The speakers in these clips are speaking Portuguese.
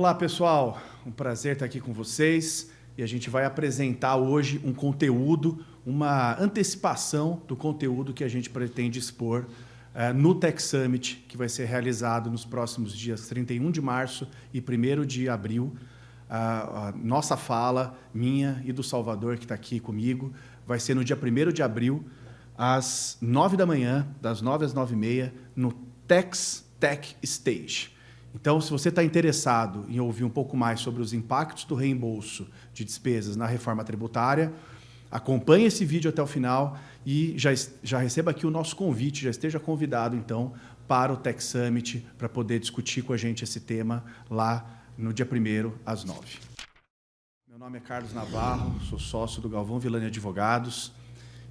Olá pessoal, um prazer estar aqui com vocês e a gente vai apresentar hoje um conteúdo, uma antecipação do conteúdo que a gente pretende expor no Tech Summit, que vai ser realizado nos próximos dias 31 de março e 1º de abril. A nossa fala, minha e do Salvador, que está aqui comigo, vai ser no dia 1º de abril, às 9 da manhã, das 9 às 9h30, no Tech's Tech Stage. Então, se você está interessado em ouvir um pouco mais sobre os impactos do reembolso de despesas na reforma tributária, acompanhe esse vídeo até o final e já receba aqui o nosso convite, já esteja convidado, então, para o Tech Summit, para poder discutir com a gente esse tema lá no dia 1º, às 9. Meu nome é Carlos Navarro, sou sócio do Galvão Villani Advogados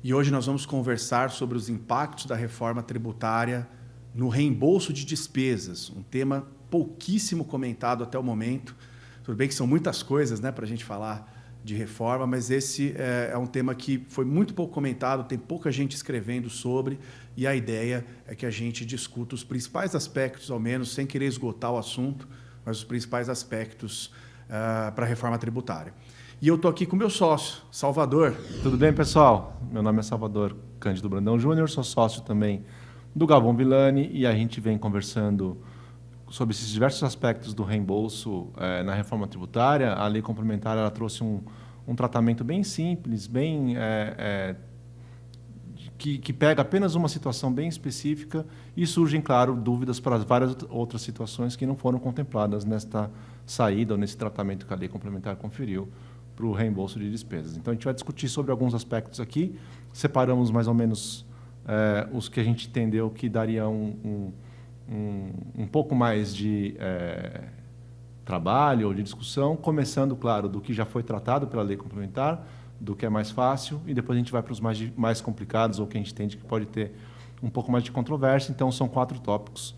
e hoje nós vamos conversar sobre os impactos da reforma tributária no reembolso de despesas, um tema pouquíssimo comentado até o momento. Tudo bem que são muitas coisas, né, para a gente falar de reforma, mas esse é um tema que foi muito pouco comentado, tem pouca gente escrevendo sobre, e a ideia é que a gente discuta os principais aspectos, ao menos, sem querer esgotar o assunto, mas os principais aspectos para a reforma tributária. E eu estou aqui com o meu sócio, Salvador. Tudo bem, pessoal? Meu nome é Salvador Cândido Brandão Júnior, sou sócio também do Galvão Villani e a gente vem conversando sobre esses diversos aspectos do reembolso na reforma tributária. A lei complementar ela trouxe um tratamento bem simples, bem que pega apenas uma situação bem específica e surgem, claro, dúvidas para várias outras situações que não foram contempladas nesta saída ou nesse tratamento que a lei complementar conferiu para o reembolso de despesas. Então, a gente vai discutir sobre alguns aspectos aqui, separamos mais ou menos os que a gente entendeu que daria um pouco mais de trabalho ou de discussão, começando, claro, do que já foi tratado pela lei complementar, do que é mais fácil, e depois a gente vai para os mais complicados, ou que a gente entende que pode ter um pouco mais de controvérsia. Então, são 4 tópicos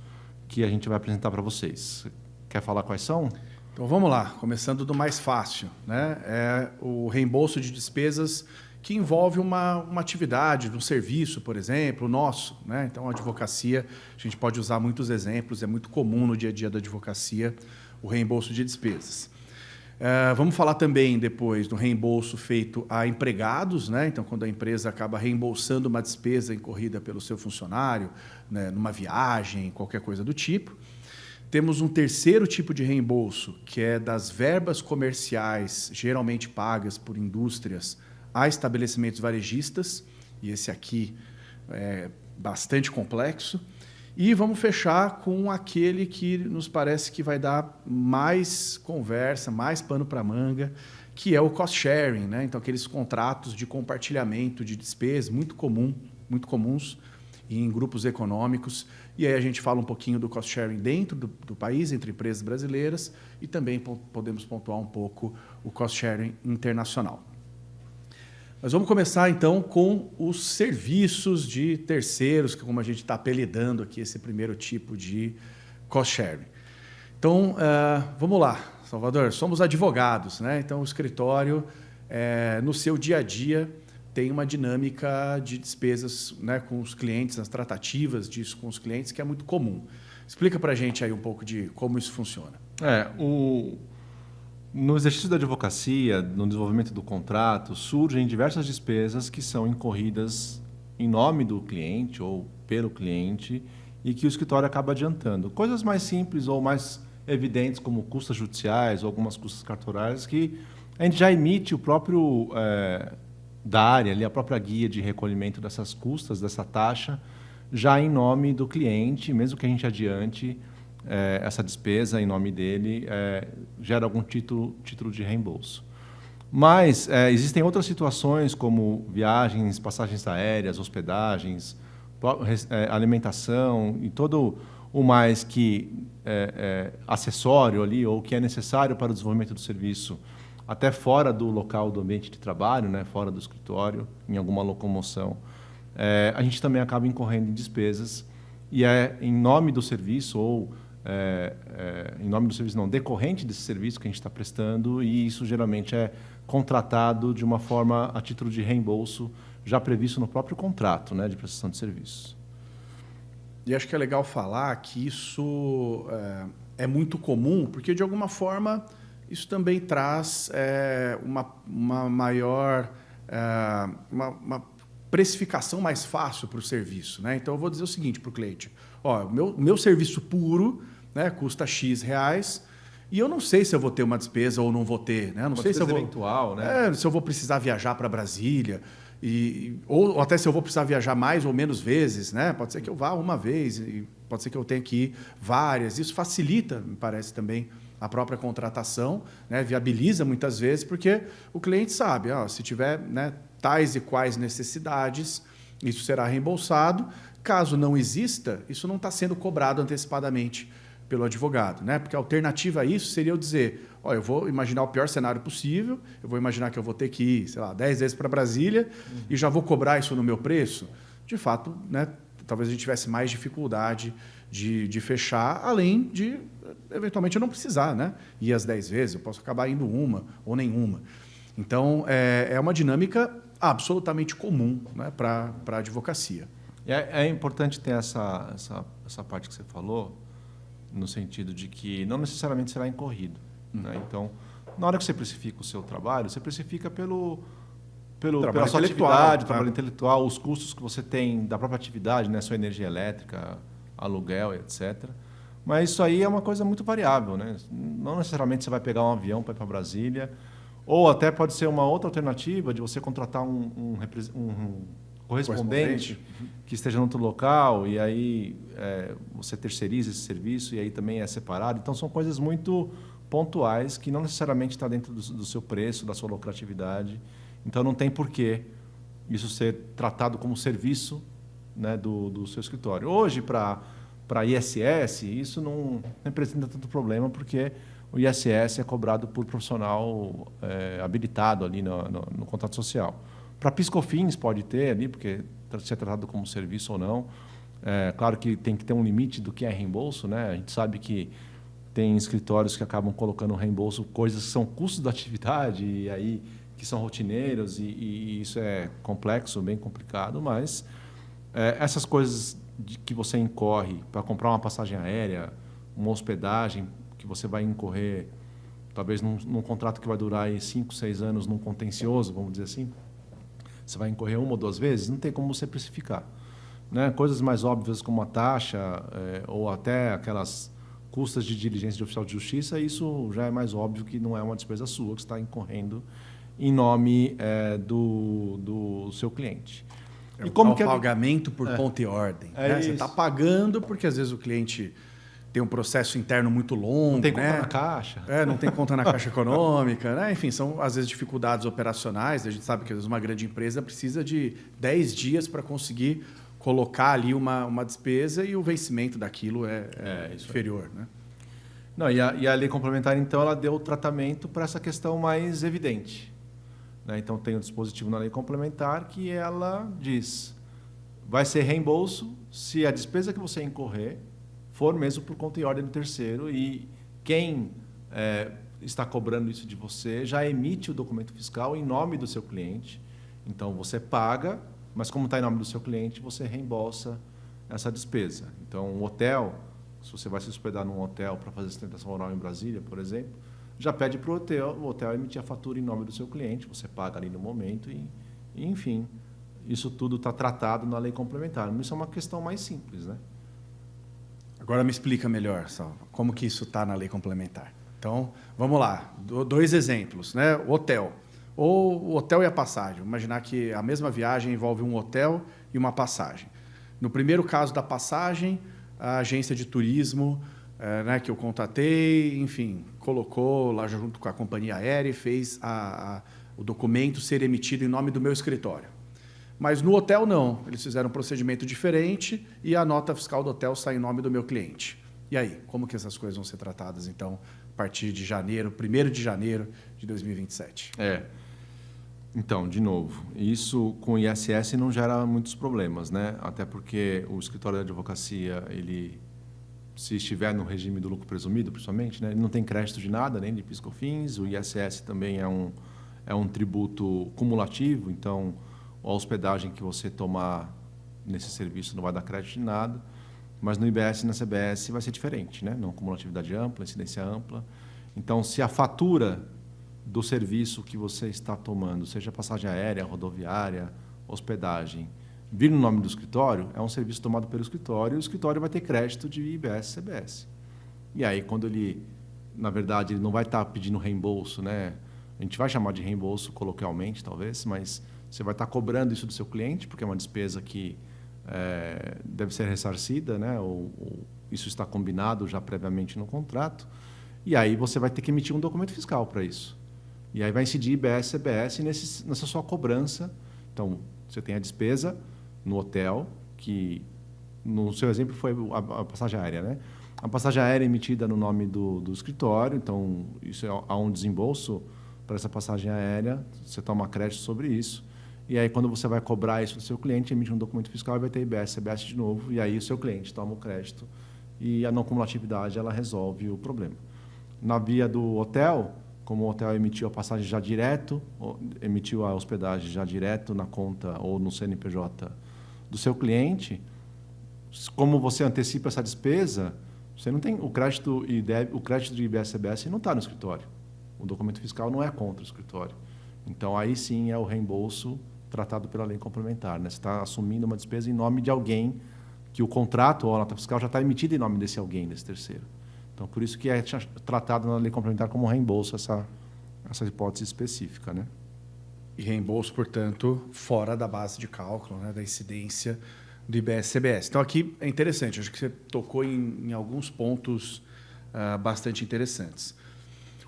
que a gente vai apresentar para vocês. Quer falar quais são? Então, vamos lá, começando do mais fácil, né? É o reembolso de despesas que envolve uma atividade, um serviço, por exemplo, o nosso, né? Então, a advocacia, a gente pode usar muitos exemplos, é muito comum no dia a dia da advocacia o reembolso de despesas. Vamos falar também depois do reembolso feito a empregados, né? Então, quando a empresa acaba reembolsando uma despesa incorrida pelo seu funcionário, né, numa viagem, qualquer coisa do tipo. Temos um terceiro tipo de reembolso, que é das verbas comerciais, geralmente pagas por indústrias, a estabelecimentos varejistas, e esse aqui é bastante complexo. E vamos fechar com aquele que nos parece que vai dar mais conversa, mais pano para manga, que é o cost sharing, né? Então, aqueles contratos de compartilhamento de despesas, muito comuns em grupos econômicos. E aí a gente fala um pouquinho do cost sharing dentro do país, entre empresas brasileiras, e também podemos pontuar um pouco o cost sharing internacional. Mas vamos começar, então, com os serviços de terceiros, que como a gente está apelidando aqui esse primeiro tipo de cost sharing. Então, vamos lá, Salvador, somos advogados, né? Então, o escritório, no seu dia a dia, tem uma dinâmica de despesas, né, com os clientes, as tratativas disso com os clientes, que é muito comum. Explica para a gente aí um pouco de como isso funciona. No exercício da advocacia, no desenvolvimento do contrato, surgem diversas despesas que são incorridas em nome do cliente ou pelo cliente e que o escritório acaba adiantando. Coisas mais simples ou mais evidentes, como custas judiciais ou algumas custas cartorárias, que a gente já emite o próprio DARE, ali, a própria guia de recolhimento dessas custas, dessa taxa, já em nome do cliente, mesmo que a gente adiante essa despesa em nome dele, gera algum título de reembolso. Mas existem outras situações, como viagens, passagens aéreas, hospedagens, alimentação e todo o mais que acessório ali, ou que é necessário para o desenvolvimento do serviço, até fora do local do ambiente de trabalho, né, fora do escritório, em alguma locomoção. A gente também acaba incorrendo em despesas e é em nome do serviço ou em nome do serviço não, decorrente desse serviço que a gente está prestando, e isso geralmente é contratado de uma forma a título de reembolso, já previsto no próprio contrato, né, de prestação de serviços. E acho que é legal falar que isso é muito comum, porque de alguma forma isso também traz uma maior uma precificação mais fácil para o serviço, né? Então eu vou dizer o seguinte para o cliente: ó, o meu serviço puro, né, custa X reais. E eu não sei se eu vou ter uma despesa ou não vou ter, né? Não sei se eu vou eventual, né? se eu vou precisar viajar para Brasília ou até se eu vou precisar viajar mais ou menos vezes, né? Pode ser que eu vá uma vez e pode ser que eu tenha que ir várias. Isso facilita, me parece também, a própria contratação, né? Viabiliza muitas vezes porque o cliente sabe, ó, se tiver, né, tais e quais necessidades, isso será reembolsado. Caso não exista, isso não está sendo cobrado antecipadamente pelo advogado, né? Porque a alternativa a isso seria eu dizer: ó, eu vou imaginar o pior cenário possível, eu vou imaginar que eu vou ter que ir, sei lá, 10 vezes para Brasília e já vou cobrar isso no meu preço. De fato, né, talvez a gente tivesse mais dificuldade de fechar, além de, eventualmente, eu não precisar, né, ir as 10 vezes, eu posso acabar indo uma ou nenhuma. Então, é uma dinâmica absolutamente comum, né, para a advocacia. É importante ter essa parte que você falou, no sentido de que não necessariamente será incorrido. Né? Então, na hora que você precifica o seu trabalho, você precifica pela sua atividade, trabalho intelectual, os custos que você tem da própria atividade, né? Sua energia elétrica, aluguel, etc. Mas isso aí é uma coisa muito variável. Né? Não necessariamente você vai pegar um avião para ir para Brasília, ou até pode ser uma outra alternativa de você contratar um correspondente que esteja em outro local, e aí você terceiriza esse serviço, e aí também é separado. Então, são coisas muito pontuais que não necessariamente está dentro do seu preço, da sua lucratividade. Então, não tem porquê isso ser tratado como serviço, né, do seu escritório. Hoje, para ISS, isso não representa tanto problema, porque o ISS é cobrado por profissional habilitado ali no contrato social. Para PiscoFins pode ter ali, porque se é tratado como serviço ou não. Claro que tem que ter um limite do que é reembolso, né? A gente sabe que tem escritórios que acabam colocando reembolso coisas que são custos da atividade e aí que são rotineiros, e isso é complexo, bem complicado, mas essas coisas que você incorre para comprar uma passagem aérea, uma hospedagem que você vai incorrer talvez num contrato que vai durar aí 5, 6 anos, num contencioso, vamos dizer assim, você vai incorrer uma ou duas vezes, não tem como você precificar. Né? Coisas mais óbvias como a taxa ou até aquelas custas de diligência de oficial de justiça, isso já é mais óbvio que não é uma despesa sua que está incorrendo em nome do seu cliente. E como que pagamento por conta e ordem. Né? Você está pagando porque às vezes o cliente tem um processo interno muito longo. Não tem conta na caixa. Não tem conta na caixa econômica. Né? Enfim, são às vezes dificuldades operacionais. A gente sabe que às vezes uma grande empresa precisa de 10 dias para conseguir colocar ali uma despesa e o vencimento daquilo é inferior. Né? Não, e a lei complementar, então, ela deu o tratamento para essa questão mais evidente. Né? Então, tem o dispositivo na lei complementar que ela diz: vai ser reembolso se a despesa que você incorrer for mesmo por conta e ordem do terceiro, e quem está cobrando isso de você já emite o documento fiscal em nome do seu cliente. Então, você paga, mas como está em nome do seu cliente, você reembolsa essa despesa. Então, um hotel, se você vai se hospedar num hotel para fazer sustentação oral em Brasília, por exemplo, já pede para o hotel emitir a fatura em nome do seu cliente, você paga ali no momento e enfim, isso tudo está tratado na lei complementar. Isso é uma questão mais simples, né? Agora me explica melhor, Salva, como que isso está na lei complementar. Então, vamos lá, 2 exemplos, né? O hotel. Ou o hotel e a passagem. Vamos imaginar que a mesma viagem envolve um hotel e uma passagem. No primeiro caso da passagem, a agência de turismo né, que eu contatei, enfim, colocou lá junto com a companhia aérea e fez o documento ser emitido em nome do meu escritório. Mas no hotel não, eles fizeram um procedimento diferente e a nota fiscal do hotel sai em nome do meu cliente. E aí, como que essas coisas vão ser tratadas, então, a partir de janeiro, 1º de janeiro de 2027? Então, de novo, isso com o ISS não gera muitos problemas, né? Até porque o escritório de advocacia, ele, se estiver no regime do lucro presumido, principalmente, né, ele não tem crédito de nada, nem de PiscoFins. O ISS também é um tributo cumulativo, então a hospedagem que você tomar nesse serviço não vai dar crédito de nada. Mas no IBS e na CBS vai ser diferente, né? Não cumulatividade ampla, incidência ampla. Então, se a fatura do serviço que você está tomando, seja passagem aérea, rodoviária, hospedagem, vir no nome do escritório, é um serviço tomado pelo escritório, e o escritório vai ter crédito de IBS e CBS. E aí, quando ele, na verdade, ele não vai estar pedindo reembolso, né? A gente vai chamar de reembolso coloquialmente, talvez, mas você vai estar cobrando isso do seu cliente, porque é uma despesa que deve ser ressarcida, né? Ou isso está combinado já previamente no contrato. E aí você vai ter que emitir um documento fiscal para isso. E aí vai incidir IBS e CBS nessa sua cobrança. Então, você tem a despesa no hotel, que no seu exemplo foi a passagem aérea, né? A passagem aérea é emitida no nome do escritório, então isso há um desembolso para essa passagem aérea, você toma crédito sobre isso. E aí, quando você vai cobrar isso do seu cliente, emite um documento fiscal e vai ter IBS, CBS de novo, e aí o seu cliente toma o crédito e a não cumulatividade ela resolve o problema. Na via do hotel, como o hotel emitiu a passagem já direto, emitiu a hospedagem já direto na conta ou no CNPJ do seu cliente, como você antecipa essa despesa, você não tem o crédito de IBS, CBS não está no escritório. O documento fiscal não é contra o escritório. Então, aí sim é o reembolso tratado pela lei complementar, né? Você está assumindo uma despesa em nome de alguém que o contrato ou a nota fiscal já está emitida em nome desse alguém, desse terceiro. Então, por isso que é tratado na lei complementar como reembolso essa hipótese específica, né? E reembolso, portanto, fora da base de cálculo, né, da incidência do IBS-CBS. Então, aqui é interessante, acho que você tocou em alguns pontos bastante interessantes.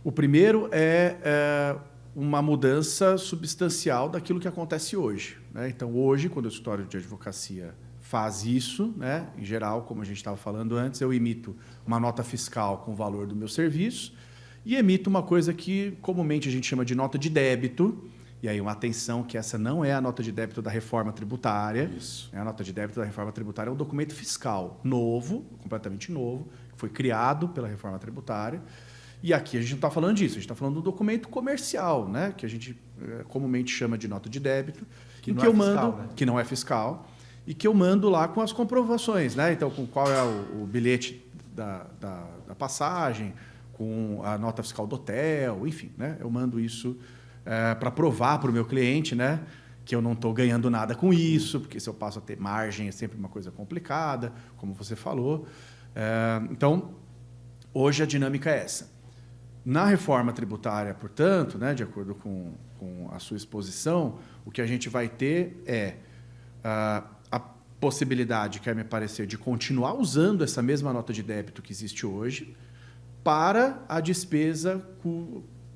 O primeiro é uma mudança substancial daquilo que acontece hoje, né? Então, hoje, quando o escritório de advocacia faz isso, né, em geral, como a gente estava falando antes, eu emito uma nota fiscal com o valor do meu serviço e emito uma coisa que comumente a gente chama de nota de débito. E aí, uma atenção que essa não é a nota de débito da reforma tributária. Isso. A nota de débito da reforma tributária é um documento fiscal novo, completamente novo, que foi criado pela reforma tributária. E aqui a gente não está falando disso, a gente está falando do documento comercial, né, que a gente comumente chama de nota de débito, que não é fiscal, né? Que não é fiscal, e que eu mando lá com as comprovações, né? Então, com qual é o bilhete da passagem, com a nota fiscal do hotel, enfim, né? Eu mando isso para provar para o meu cliente, né, que eu não estou ganhando nada com isso, porque se eu passo a ter margem é sempre uma coisa complicada, como você falou. Então, hoje a dinâmica é essa. Na reforma tributária, portanto, né, de acordo com a sua exposição, o que a gente vai ter é a possibilidade, quer me parecer, de continuar usando essa mesma nota de débito que existe hoje para a despesa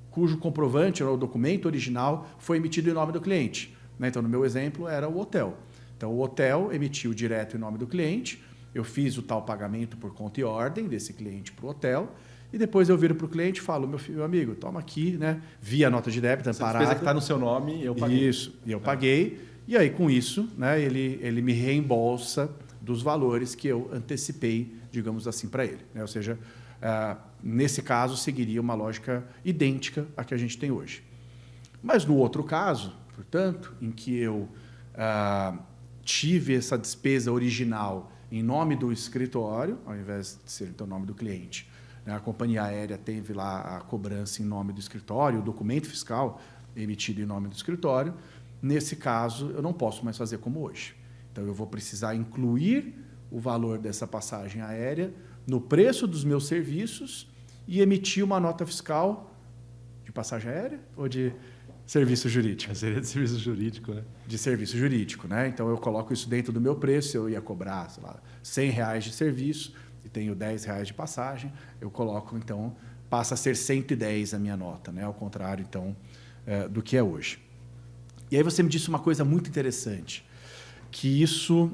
cujo comprovante ou o documento original foi emitido em nome do cliente, né? Então, no meu exemplo, era o hotel. Então, o hotel emitiu direto em nome do cliente, eu fiz o tal pagamento por conta e ordem desse cliente para o hotel, e depois eu viro para o cliente e falo, meu amigo, toma aqui, né? Via nota de débito amparada. Essa despesa que está no seu nome, eu paguei. Isso, e eu paguei. E aí, com isso, né, ele me reembolsa dos valores que eu antecipei, digamos assim, para ele, né? Ou seja, nesse caso, seguiria uma lógica idêntica à que a gente tem hoje. Mas no outro caso, portanto, em que eu tive essa despesa original em nome do escritório, ao invés de ser então o nome do cliente, né, a companhia aérea teve lá a cobrança em nome do escritório, o documento fiscal emitido em nome do escritório. Nesse caso, eu não posso mais fazer como hoje. Então, eu vou precisar incluir o valor dessa passagem aérea no preço dos meus serviços e emitir uma nota fiscal de passagem aérea ou de serviço jurídico? Seria de serviço jurídico, né? De serviço jurídico, né? Então, eu coloco isso dentro do meu preço, eu ia cobrar, sei lá, R$100 de serviço e tenho R$10 de passagem, eu coloco, então, passa a ser 110 a minha nota, né? Ao contrário, então, do que é hoje. E aí você me disse uma coisa muito interessante, que isso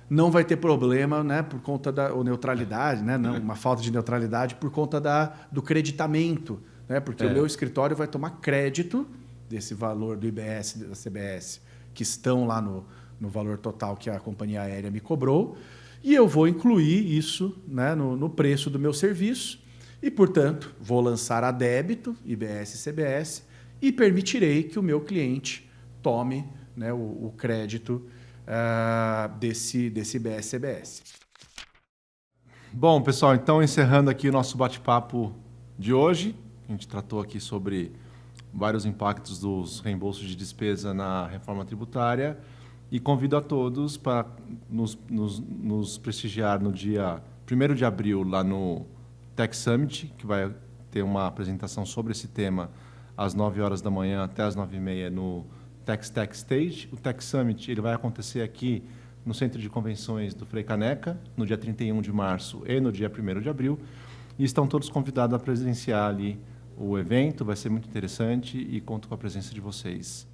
não vai ter problema, né, por conta da neutralidade, né, não, uma falta de neutralidade por conta do creditamento, né, porque o meu escritório vai tomar crédito desse valor do IBS e da CBS que estão lá no valor total que a companhia aérea me cobrou, e eu vou incluir isso, né, no preço do meu serviço e, portanto, vou lançar a débito, IBS e CBS, e permitirei que o meu cliente tome, né, o crédito desse IBS-CBS. Bom, pessoal, então encerrando aqui o nosso bate-papo de hoje, a gente tratou aqui sobre vários impactos dos reembolsos de despesa na reforma tributária e convido a todos para nos prestigiar no dia 1º de abril lá no Tech Summit, que vai ter uma apresentação sobre esse tema às 9 horas da manhã até às 9h30 no Tech Stage. O Tech Summit ele vai acontecer aqui no Centro de Convenções do Frei Caneca, no dia 31 de março e no dia 1º de abril. E estão todos convidados a presenciar ali o evento, vai ser muito interessante e conto com a presença de vocês.